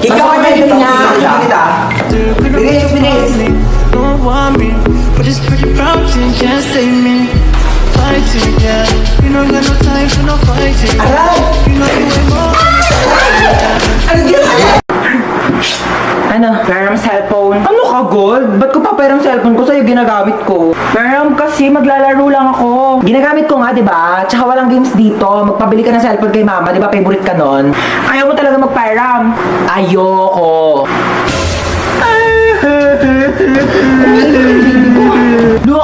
Ikaw ang pwede niya. Bigay yung bilis. Don't want me, but it's pretty proud and can't save me. Fighting, yeah. You know you got no time for no fighting. You know you ain't more. Ano? Peram cellphone. Ano ka, Gold? Ba't ko pa peram cellphone ko sa'yo ginagamit ko? Peram kasi maglalaro lang ako. Ginagamit ko nga, di ba? Tsaka walang games dito. Magpabili ka ng cellphone kay mama, di ba? Favorite ka nun. Ayaw mo talaga magperam. Ayoko.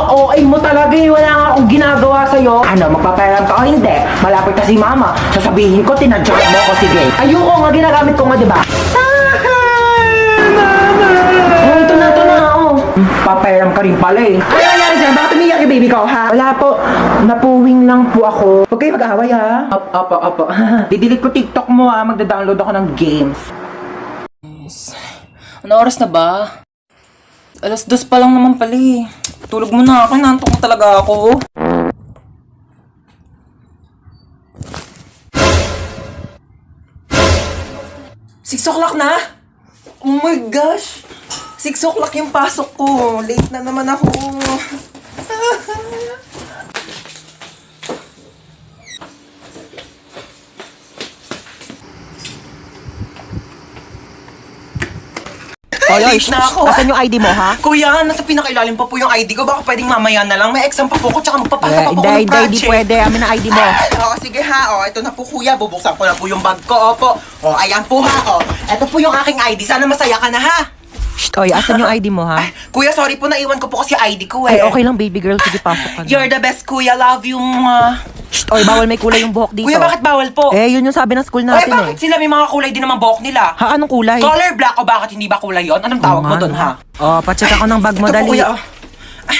Okay mo talaga eh. Wala nga akong ginagawa sa'yo. Ano, magpaperam ka o hindi? Malapit na si mama. Sasabihin ko, tinadyak mo ko. Sige. Ayoko nga, ginagamit ko nga, di ba? Oh, ito na, oh. Paperam ka rin pala eh. Ano nangyari dyan? Bakit umiyak yung baby ko, ha? Wala po. Napuwing lang po ako. Huwag kayo mag-away, ha? Opo. Didelete ko TikTok mo, ha? Magda-download ako ng games. Ano oras na ba? 2:00 pa lang naman pala eh. Tulog mo na ako, nantok na talaga ako. Six o'clock na? Oh my gosh! 6 o'clock yung pasok ko. Late na naman ako. Oy, Late na ako. asan yung ID mo, ha? Kuya, nasa pinakailalim pa po yung ID ko. Baka pwedeng mamaya na lang. May exam pa po ko, tsaka magpapasa pa po ko ng project. Hindi pwede. Amin ang ID mo. Oo, sige ha. O, ito na po kuya. Bubuksan ko na po yung bag ko. Opo. O, ayan po ha. O, ito po yung aking ID. Sana masaya ka na ha. Shh, oy, asan yung ID mo, ha? Kuya, sorry po. Naiwan ko po kasi ID ko eh. Ay, okay lang, baby girl. Sige, pasok ka na. You're the best, kuya. Love you. Shh, oy, bawal may kulay yung buhok dito. Kuya, bakit bawal po? Yun yung sabi ng school Ay, natin, bakit sila may mga kulay din naman buhok nila? Ha, anong kulay? Color black o bakit hindi ba kulay yon? Anong tawag mo doon ha? Oh, pacheck ako ng bag mo, Ito po, dali. kuya. Ay,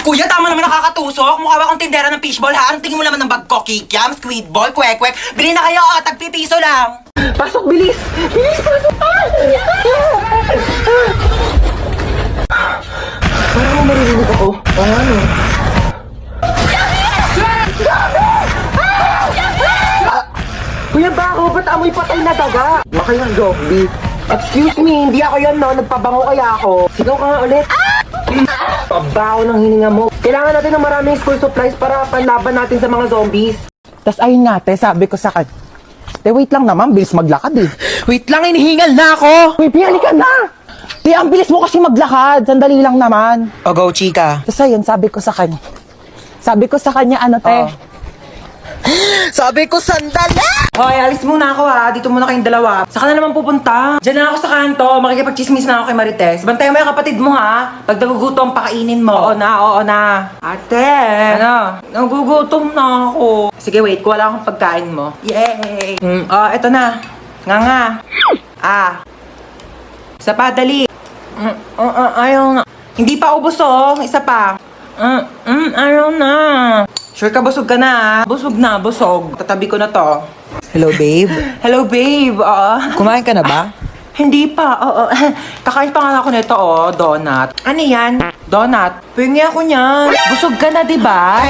kuya, tama naman nakakatusok. Mukha ba akong tindera ng fishball ha? Anong tingin mo naman ng bag ko? Kikiam, squid ball, kwek-kwek. Bili na kayo, tagpipiso lang. Pasok, bilis! Bilis, pasok! Parang maririnig ako. Ano? Kuya, bako, ba't amoy patay na daga? Baka yung zombie. Excuse me, hindi ako yan, no? Nagpabango kaya ako. Sigaw ka nga ulit. Pabaho ng hininga mo. Kailangan natin ng maraming school supplies para panlaban natin sa mga zombies. Tas ayun nga, te, sabi ko sa wait lang naman, bilis maglakad eh. Wait lang, inihingal na ako. Uy, piyali ka na! Te, ang bilis mo kasi maglakad. Sandali lang naman. O go, chika. Tapos ayun, sabi ko sa kanya, ano, te? Sabi ko, sandali! Hoy, alis muna ako ha. Dito muna kayong dalawa. Saka na naman pupunta. Diyan na ako sa kanto. Makikipag-chismis na ako kay Marites. Bantayan mo yung kapatid mo ha. Pag nagugutom, pakainin mo. Oo na. Ate! Ano? Nagugutom na ako. Sige, wait. Kuha lang akong pagkain mo. Yay! Eto na. Nga. Isa pa, dali. Ayaw na. Hindi pa ubos oh. Isa pa. Ayaw na. Sure ka, busog ka na ha? Busog na, busog. Tatabi ko na to. Hello, babe. Hello, babe. Kumain ka na ba? Hindi pa. Kakain pa nga ako nito, donut. Ano yan? Donut. Pingi ako niyan. Busog ka na, di ba?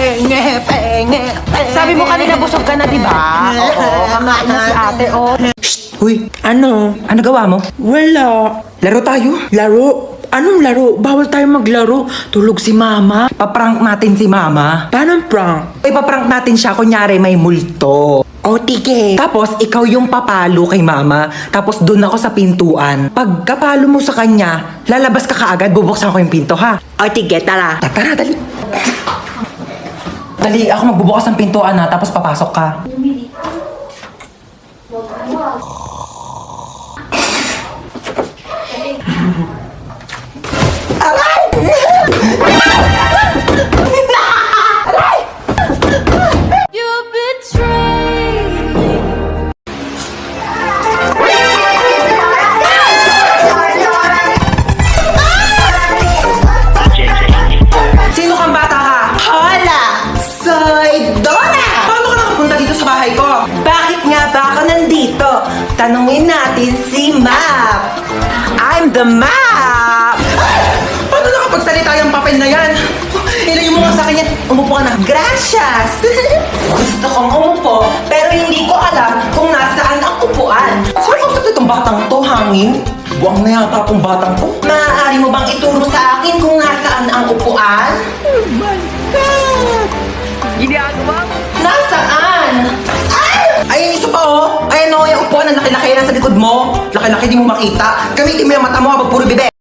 Sabi mo kanina busog ka na, di ba? Oo, kakain na si ate, Uy, Ano gawa mo? wala. Laro tayo? Laro? Anong laro? Bawal tayo maglaro. Tulog si mama. Paprank natin si mama. Paano prank? Paprank natin siya, kunyari may multo. O, tige. Tapos, ikaw yung papalo kay mama. Tapos, doon ako sa pintuan. Pag kapalo mo sa kanya, lalabas ka kaagad, bubuksan ko yung pinto, ha? O, tige, tara. Tara, dali. Dali, ako magbubukas ng pintuan, ha? Tapos papasok ka. You betrayed me. Sino kang bata ka? Hola! Soy Dora! Paano ka nakapunta dito sa bahay ko? Bakit nga ba ako nandito? Tanungin natin si Map. I'm the Map! Paano nakapagsalita yung papel na yan? Ilayo mo nga sa kanya. Umupo ka na. Gracias! Gusto kong umupo, pero hindi ko alam kung nasaan ang upuan. Sino kausap itong batang to, hangin? Buwang na yata itong batang to. Maaari mo bang ituro sa akin kung nasaan ang upuan? Oh my God! Ginagawa mo? Nasaan? Ay, isa pa oh! Ayan o, yung upuan na laki-laki na sa likod mo. Laki-laki, di mo makita. Gamitin mo yung mata mo habang puro bibig.